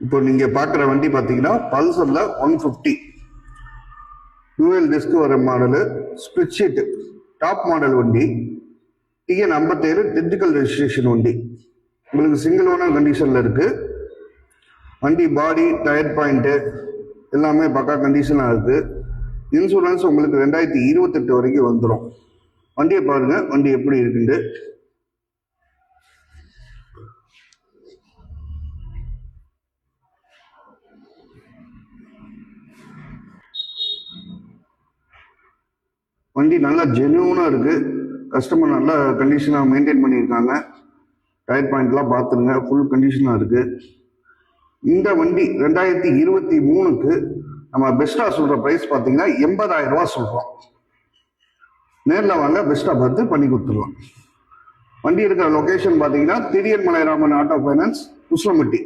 இப்போ நீங்க பாக்குற வண்டி பாத்தீங்கன்னா பல்சர்ல 150 டூவல் டிஸ்க் வர model, split sheet top model வண்டி, டிஎன் 57 டெக்னிக்கல் ரெஜிஸ்ட்ரேஷன் வண்டி. உங்களுக்கு சிங்கிள் ஓனர் கண்டிஷன்ல இருக்கு. வண்டி பாடி டயர் பாயிண்ட் எல்லாமே பக்கா கண்டிஷனா இருக்கு. இன்சூரன்ஸ் உங்களுக்கு 2028 வரைக்கும் வந்துடும். வண்டியை பாருங்க, வண்டி எப்படி இருக்குண்டு. வண்டி நல்லா ஜென்யூனா இருக்கு. கஸ்டமர் நல்ல கண்டிஷனா மெயின்டைன் பண்ணியிருக்காங்க. டயர் பாயிண்ட்லாம் பார்த்துருங்க, ஃபுல் கண்டிஷனா இருக்கு. இந்த வண்டி 2023க்கு நம்ம பெஸ்டா சொல்ற பிரைஸ் பார்த்தீங்கன்னா 80,000 ரூபாய் சொல்றோம். நேரில் வாங்க, பெஸ்டா பார்த்து பண்ணி கொடுத்துருவோம். வண்டி இருக்கிற லொகேஷன் பார்த்தீங்கன்னா திரியன் மலைராமன் ஆட்டோ ஃபைனான்ஸ், உசிலம்பட்டி.